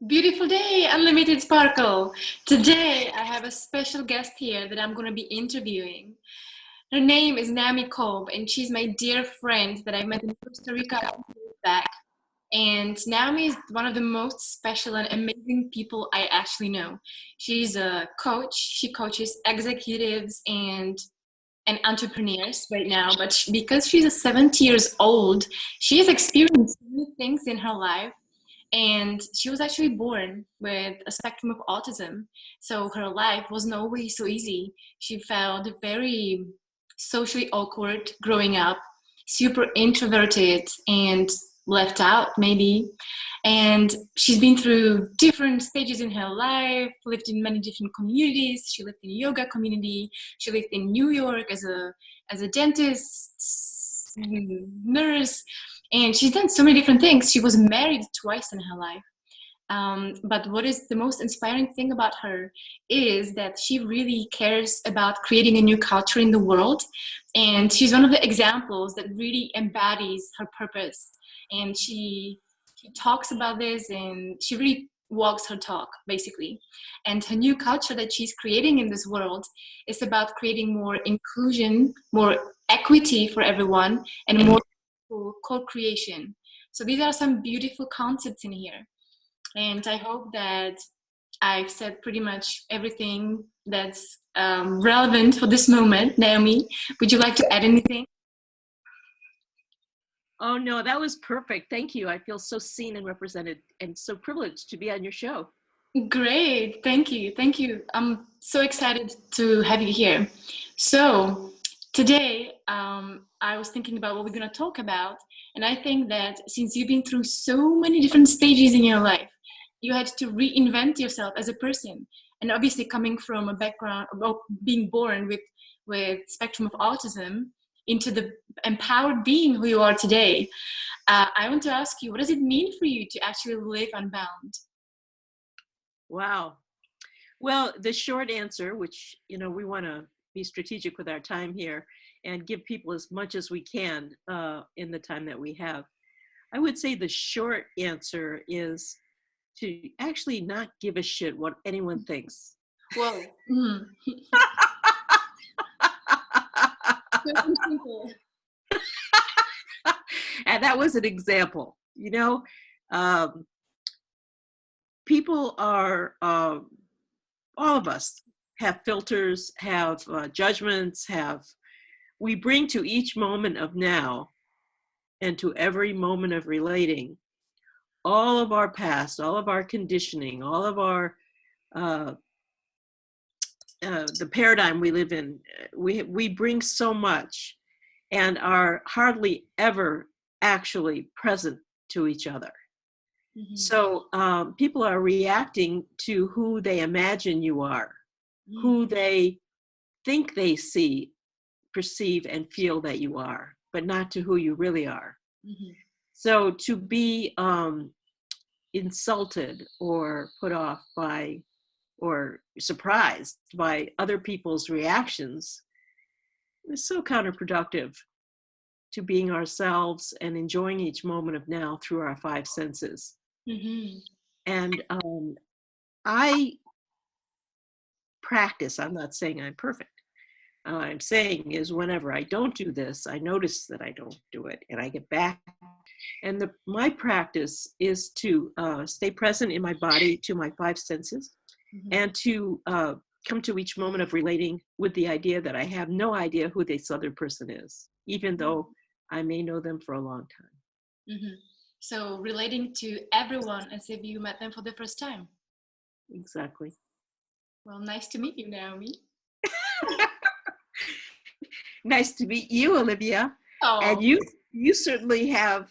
Beautiful day, unlimited sparkle. Today, I have a special guest here that I'm going to be interviewing. Her name is Naomi Kolb, and she's my dear friend that I met in Costa Rica a few years back. And Naomi is one of the most special and amazing people I actually know. She's a coach. She coaches executives and entrepreneurs right now. But because she's a 70 years old, she has experienced many things in her life, and she was actually born with a spectrum of autism. So her life wasn't always so easy. She felt very socially awkward growing up, super introverted and left out, maybe. And she's been through different stages in her life, lived in many different communities. She lived in a yoga community. She lived in New York as a dentist, nurse, and she's done so many different things. She was married twice in her life. But what is the most inspiring thing about her is that she really cares about creating a new culture in the world. And she's one of the examples that really embodies her purpose. And she talks about this, and she really walks her talk, basically. And her new culture that she's creating in this world is about creating more inclusion, more equity for everyone, and more co-creation. So these are some beautiful concepts in here. And I hope that I've said pretty much everything that's relevant for this moment. Naomi, would you like to add anything? Oh, no, that was perfect. Thank you. I feel so seen and represented and so privileged to be on your show. Great. Thank you. Thank you. I'm so excited to have you here. So, today, I was thinking about what we're going to talk about. And I think that since you've been through so many different stages in your life, you had to reinvent yourself as a person. And obviously, coming from a background of being born with spectrum of autism into the empowered being who you are today, I want to ask you, what does it mean for you to actually live unbound? Wow. Well, the short answer, which, we want to be strategic with our time here and give people as much as we can in the time that we have. I would say the short answer is to actually not give a shit what anyone thinks. Whoa. And that was an example. Um, people are, all of us have filters, have judgments, we bring to each moment of now and to every moment of relating all of our past, all of our conditioning, all of our uh, the paradigm we live in. We bring so much and are hardly ever actually present to each other. Mm-hmm. So people are reacting to who they imagine you are, mm-hmm. who they think they see, perceive, and feel that you are, but not to who you really are. Mm-hmm. So to be insulted or put off by or surprised by other people's reactions is so counterproductive to being ourselves and enjoying each moment of now through our five senses. Mm-hmm. And I practice, I'm not saying I'm perfect. I'm saying is whenever I don't do this, I notice that I don't do it and I get back. And my practice is to stay present in my body to my five senses, mm-hmm. and to come to each moment of relating with the idea that I have no idea who this other person is, even though I may know them for a long time. Mm-hmm. So relating to everyone as if you met them for the first time. Exactly. Well, nice to meet you, Naomi. Nice to meet you, Olivia. Oh. And you certainly have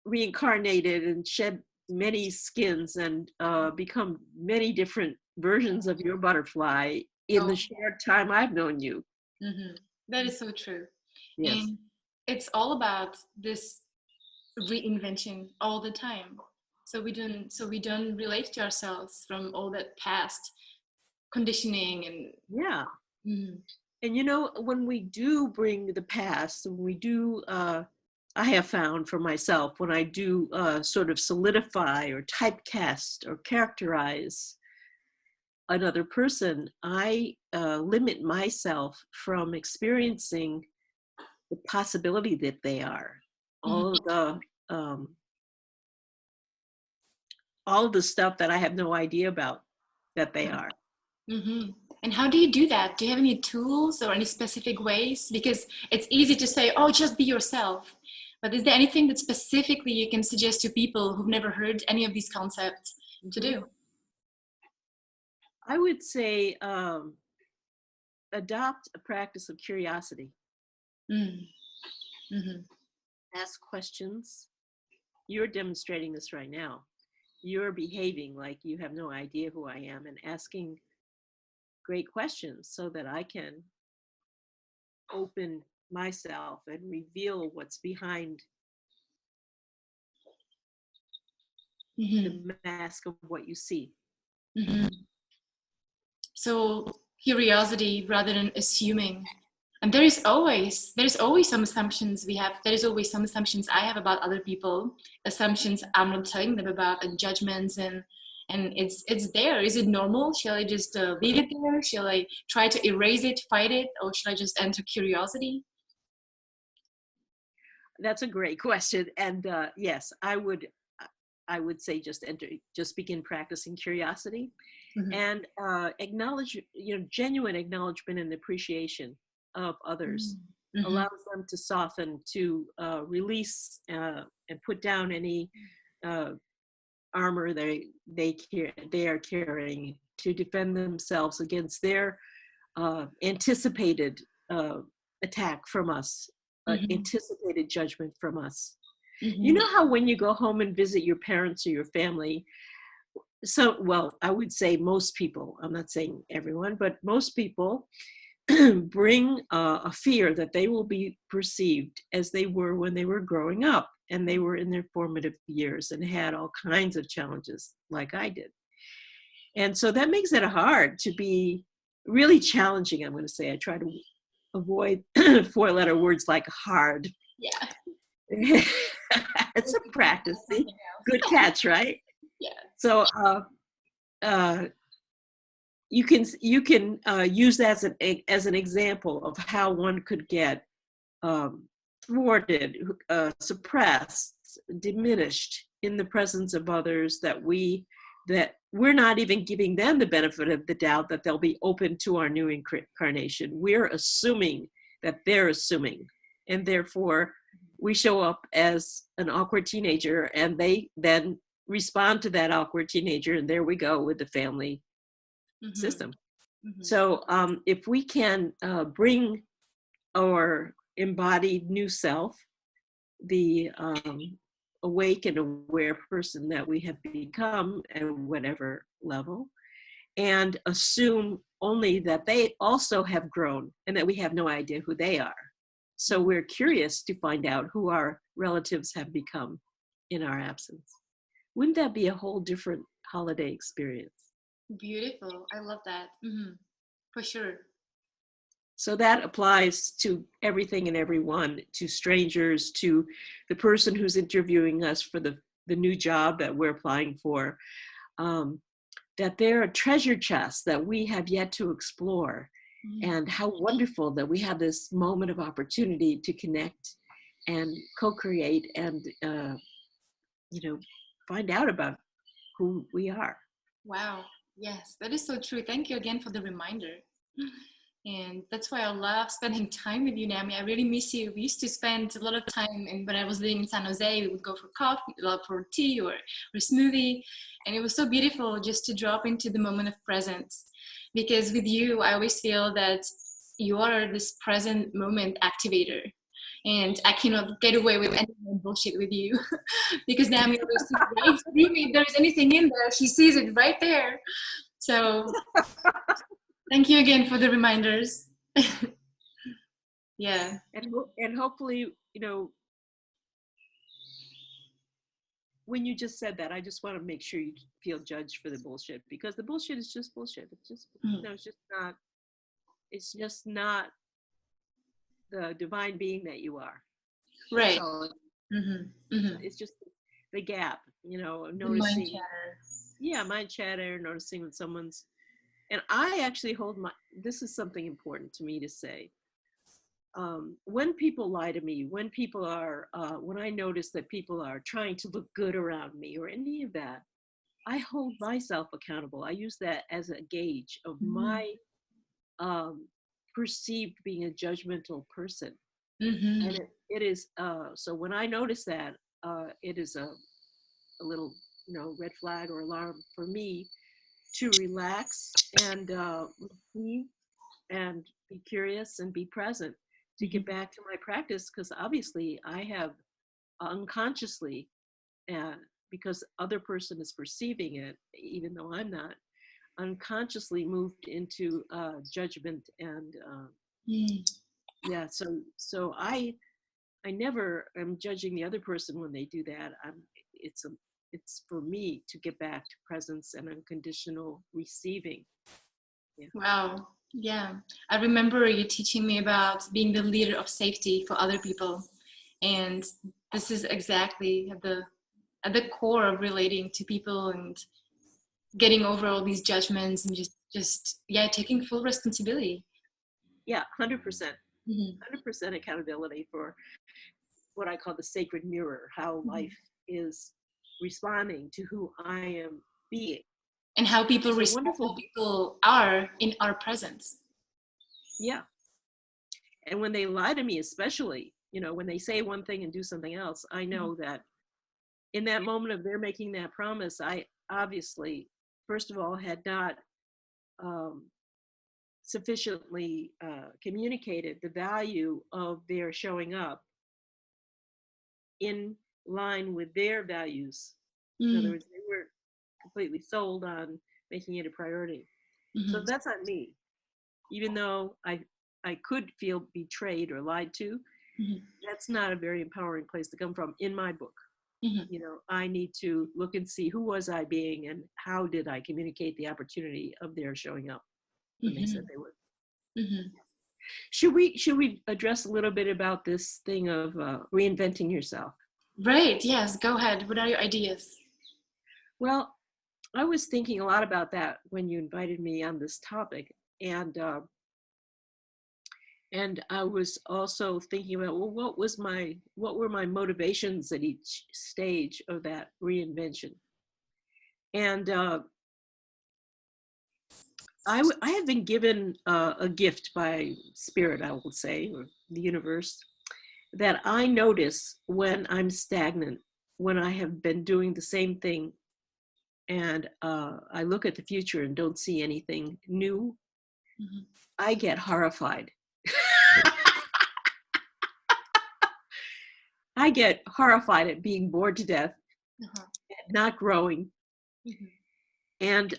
reincarnated and shed many skins and become many different versions of your butterfly in the short time I've known you. Mm-hmm. That is so true. Yes. And it's all about this reinvention all the time. So we don't relate to ourselves from all that past conditioning and yeah. Mm-hmm. And when we do bring the past, when we do I have found for myself when I do sort of solidify or typecast or characterize another person, I limit myself from experiencing the possibility that they are. All of the all of the stuff that I have no idea about that they are. Mm-hmm. And how do you do that? Do you have any tools or any specific ways? Because it's easy to say, oh, just be yourself. But is there anything that specifically you can suggest to people who've never heard any of these concepts to do? I would say adopt a practice of curiosity. Mm-hmm. Ask questions. You're demonstrating this right now. You're behaving like you have no idea who I am and asking great questions so that I can open myself and reveal what's behind the mask of what you see. So curiosity rather than assuming. And there's always some assumptions we have. There's always some assumptions I have about other people, assumptions I'm not telling them about, and judgments, and it's there. Is it normal? Shall I just leave it there? Shall I try to erase it, fight it, or should I just enter curiosity? That's a great question, and yes, I would say just begin practicing curiosity, and acknowledge, genuine acknowledgement and appreciation of others allows them to soften, to release and put down any armor they are carrying to defend themselves against their anticipated attack from us, anticipated judgment from us. You know how when you go home and visit your parents or your family, I would say most people, I'm not saying everyone, but most people bring a fear that they will be perceived as they were when they were growing up and they were in their formative years and had all kinds of challenges like I did. And so that makes it hard to be really challenging. I'm going to say I try to avoid 4-letter words like hard. Yeah. It's a practice. See? Good catch, right? Yeah. So you can use that as an example of how one could get thwarted, suppressed, diminished in the presence of others that we're not even giving them the benefit of the doubt that they'll be open to our new incarnation. We're assuming that they're assuming, and therefore we show up as an awkward teenager and they then respond to that awkward teenager, and there we go with the family system. So if we can bring our embodied new self, the awake and aware person that we have become at whatever level, and assume only that they also have grown and that we have no idea who they are. So we're curious to find out who our relatives have become in our absence. Wouldn't that be a whole different holiday experience? Beautiful. I love that. For sure. So that applies to everything and everyone, to strangers, to the person who's interviewing us for the new job that we're applying for, that they're a treasure chest that we have yet to explore. And how wonderful that we have this moment of opportunity to connect and co-create and, find out about who we are. Wow. Yes, that is so true. Thank you again for the reminder. And that's why I love spending time with you, Nami. I really miss you. We used to spend a lot of time, and when I was living in San Jose, we would go for coffee, for tea or smoothie. And it was so beautiful just to drop into the moment of presence. Because with you, I always feel that you are this present moment activator. And I cannot get away with any more bullshit with you. Because Nami always sees right through me. If there's anything in there, she sees it right there. So thank you again for the reminders. Yeah. And hopefully, when you just said that, I just want to make sure you feel judged for the bullshit, because the bullshit is just bullshit. It's just, it's just not the divine being that you are. Right. It's just the gap, The mind noticing. chatter. Yeah, mind chatter, noticing when someone's, and I actually this is something important to me to say. When people lie to me, when I notice that people are trying to look good around me or any of that, I hold myself accountable. I use that as a gauge of my um, perceived being a judgmental person. Mm-hmm. And it is, so when I notice that, it is a little, red flag or alarm for me to relax and receive and be curious and be present to get back to my practice, because obviously I have unconsciously, uh, because other person is perceiving it even though I'm not, unconsciously moved into judgment and yeah, so I never am judging the other person when they do that. It's a it's for me to get back to presence and unconditional receiving. Yeah. Wow. Yeah. I remember you teaching me about being the leader of safety for other people. And this is exactly at the core of relating to people and getting over all these judgments and just yeah, taking full responsibility. Yeah, 100%. 100% accountability for what I call the sacred mirror, how life is responding to who I am being. And how people It's a respect how wonderful, people are in our presence. yeah. And when they lie to me, especially, when they say one thing and do something else, I know that in that moment of their making that promise, I obviously, first of all, had not um, sufficiently communicated the value of their showing up in line with their values. In other Mm-hmm. words, they were completely sold on making it a priority. So that's on me. Even though I could feel betrayed or lied to, that's not a very empowering place to come from in my book. I need to look and see who was I being and how did I communicate the opportunity of their showing up when they said they would. Should we address a little bit about this thing of reinventing yourself? Right, yes, go ahead. What are your ideas? Well, I was thinking a lot about that when you invited me on this topic, and I was also thinking about, well, what were my motivations at each stage of that reinvention? And I have been given a gift by spirit, I will say, or the universe, that I notice when I'm stagnant, when I have been doing the same thing, and I look at the future and don't see anything new. I get horrified. I get horrified at being bored to death, at not growing. And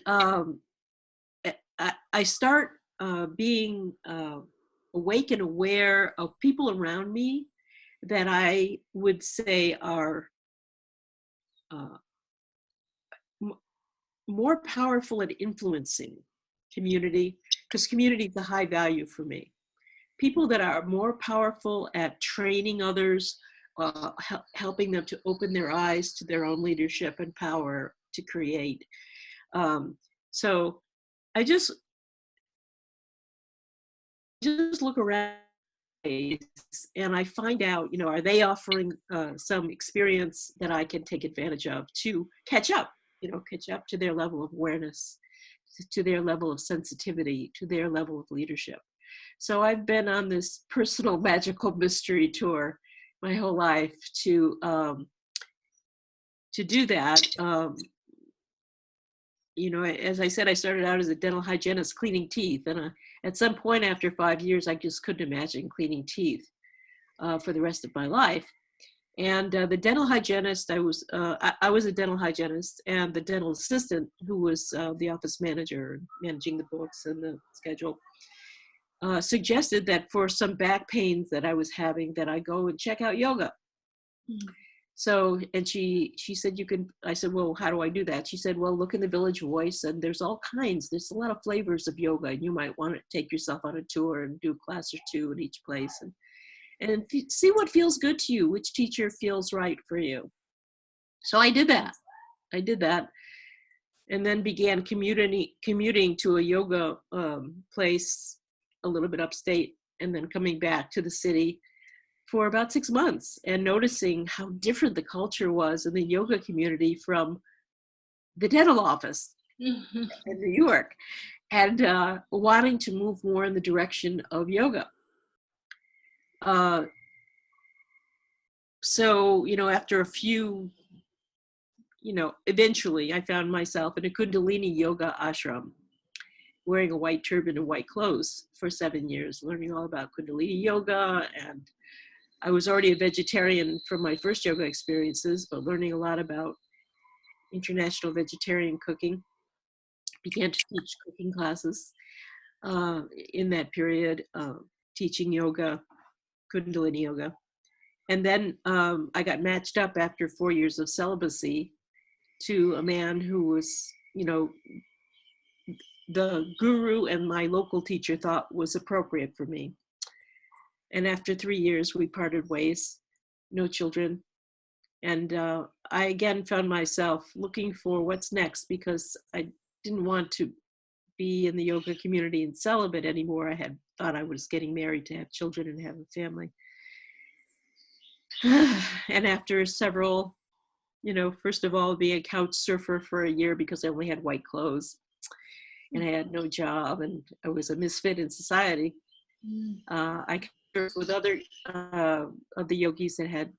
I start being awake and aware of people around me that I would say are more powerful at influencing community, because community is a high value for me. People that are more powerful at training others, helping them to open their eyes to their own leadership and power to create. So I just look around and I find out, are they offering some experience that I can take advantage of to catch up, catch up to their level of awareness, to their level of sensitivity, to their level of leadership. So I've been on this personal magical mystery tour my whole life to do that. As I said, I started out as a dental hygienist cleaning teeth, and at some point after 5 years, I just couldn't imagine cleaning teeth for the rest of my life. And the dental hygienist, I was a dental hygienist, and the dental assistant, who was the office manager, managing the books and the schedule, suggested that for some back pains that I was having, that I go and check out yoga. So, and she said, I said, well, how do I do that? She said, well, look in the Village Voice, and there's a lot of flavors of yoga, and you might want to take yourself on a tour and do a class or two in each place. and see what feels good to you, which teacher feels right for you. So I did that. And then began commuting to a yoga place a little bit upstate, and then coming back to the city for about 6 months and noticing how different the culture was in the yoga community from the dental office in New York, and wanting to move more in the direction of yoga. So, after a few, eventually I found myself in a Kundalini yoga ashram, wearing a white turban and white clothes for 7 years, learning all about Kundalini yoga. And I was already a vegetarian from my first yoga experiences, but learning a lot about international vegetarian cooking. Began to teach cooking classes in that period, teaching yoga, Kundalini yoga. And then I got matched up after 4 years of celibacy to a man who was, the guru and my local teacher thought was appropriate for me. And after 3 years, we parted ways, no children. And I again found myself looking for what's next, because I didn't want to be in the yoga community and celibate anymore. I had thought I was getting married to have children and have a family. And after several, first of all, being a couch surfer for a year because I only had white clothes and I had no job and I was a misfit in society. I surfed with other of the yogis that had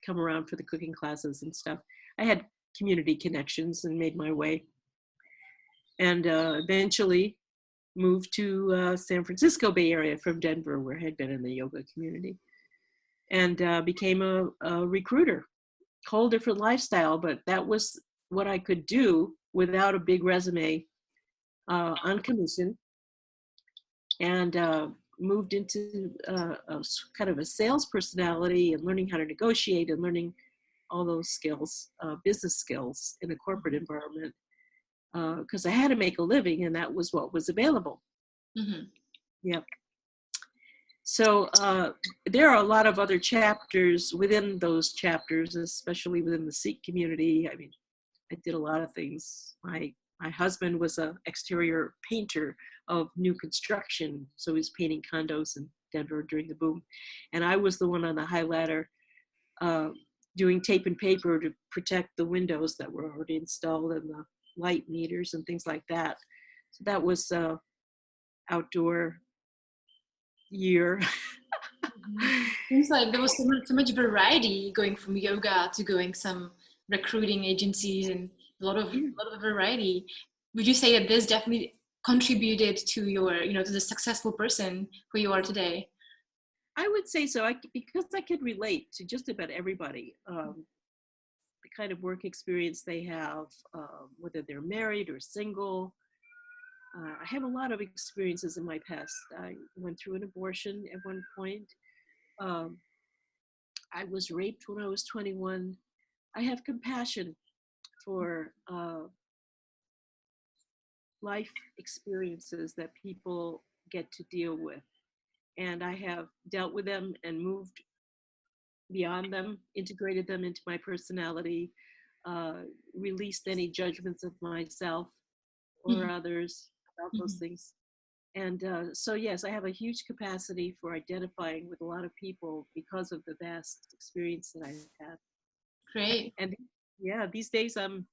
come around for the cooking classes and stuff. I had community connections and made my way. And eventually moved to San Francisco Bay Area from Denver, where I had been in the yoga community, and became a recruiter. Whole different lifestyle, but that was what I could do without a big resume, on commission, and moved into a kind of a sales personality and learning how to negotiate and learning all those skills, business skills in a corporate environment, because I had to make a living and that was what was available. Yep. So there are a lot of other chapters within those chapters, especially within the Sikh community. I mean, I did a lot of things. My husband was an exterior painter of new construction, so he was painting condos in Denver during the boom. And I was the one on the high ladder doing tape and paper to protect the windows that were already installed and the light meters and things like that. So that was outdoor year. Seems like there was so much variety, going from yoga to going some recruiting agencies, and a lot of variety. Would you say that this definitely contributed to your, to the successful person who you are today? I would say so, because I could relate to just about everybody. The kind of work experience they have, whether they're married or single. I have a lot of experiences in my past. I went through an abortion at one point. I was raped when I was 21. I have compassion for life experiences that people get to deal with. And I have dealt with them and moved beyond them, integrated them into my personality, released any judgments of myself or others about those things. And so, yes, I have a huge capacity for identifying with a lot of people because of the vast experience that I've had. Great. And yeah, these days I'm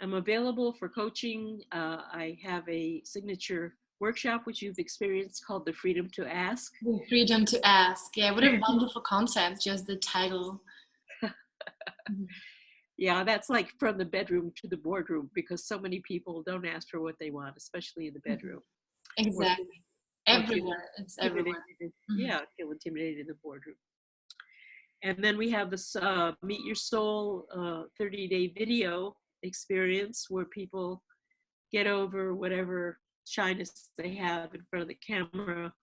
available for coaching. I have a signature workshop, which you've experienced, called The Freedom to Ask. The freedom to ask. Yeah, what a wonderful concept, just the title. Yeah, that's like from the bedroom to the boardroom, because so many people don't ask for what they want, especially in the bedroom. Exactly. Everywhere. It's everywhere. Yeah, feel intimidated in the boardroom. And then we have this Meet Your Soul 30-day video experience, where people get over whatever shyness they have in front of the camera,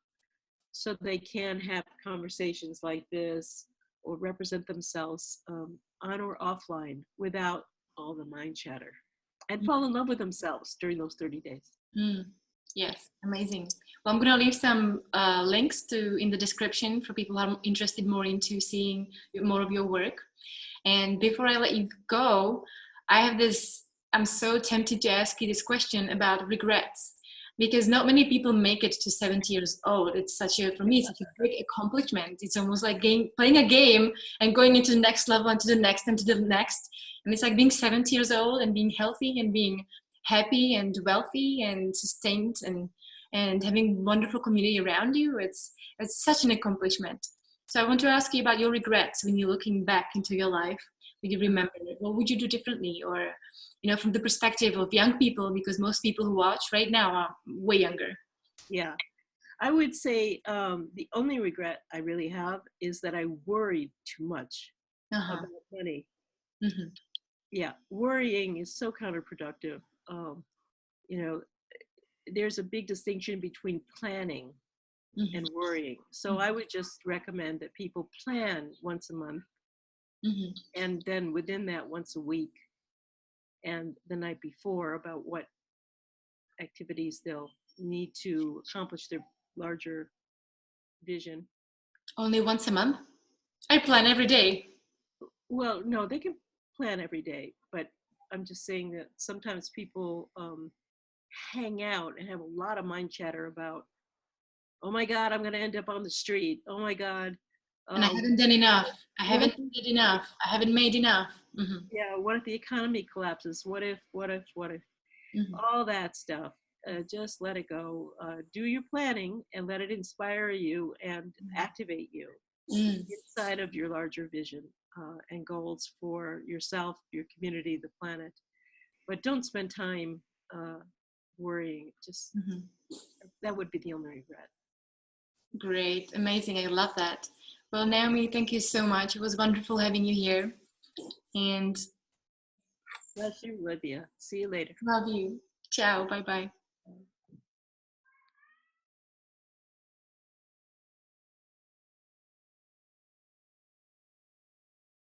so they can have conversations like this or represent themselves on or offline without all the mind chatter, and fall in love with themselves during those 30 days. Yes, amazing. Well, I'm going to leave some links in the description for people who are interested more into seeing more of your work. And before I let you go, I'm so tempted to ask you this question about regrets, because not many people make it to 70 years old. For me, it's such a big accomplishment. It's almost like playing a game and going into the next level and to the next and to the next. And it's like being 70 years old and being healthy and being happy and wealthy and sustained and having wonderful community around you. It's such an accomplishment. So I want to ask you about your regrets when you're looking back into your life. Would you remember it? What would you do differently? Or, from the perspective of young people, because most people who watch right now are way younger. Yeah, I would say the only regret I really have is that I worried too much about money. Mm-hmm. Yeah, worrying is so counterproductive. You know, there's a big distinction between planning Mm-hmm. and worrying. So I would just recommend that people plan once a month, Mm-hmm. and then within that once a week and the night before about what activities they'll need to accomplish their larger vision. Only once a month? I plan every day. Well, no, they can plan every day, but I'm just saying that sometimes people hang out and have a lot of mind chatter about, oh my God, I'm going to end up on the street. Oh my God. And I haven't done enough. I What haven't if, did enough. I haven't made enough. Mm-hmm. yeah, what if the economy collapses? What if? Mm-hmm. All that stuff. Just let it go. Do your planning and let it inspire you and activate you inside of your larger vision and goals for yourself, your community, the planet. But don't spend time worrying. Just that would be the only regret. Great. Amazing. I love that. Well, Naomi, thank you so much. It was wonderful having you here. And Bless you, Lydia. See you later. love you. Ciao. Bye-bye.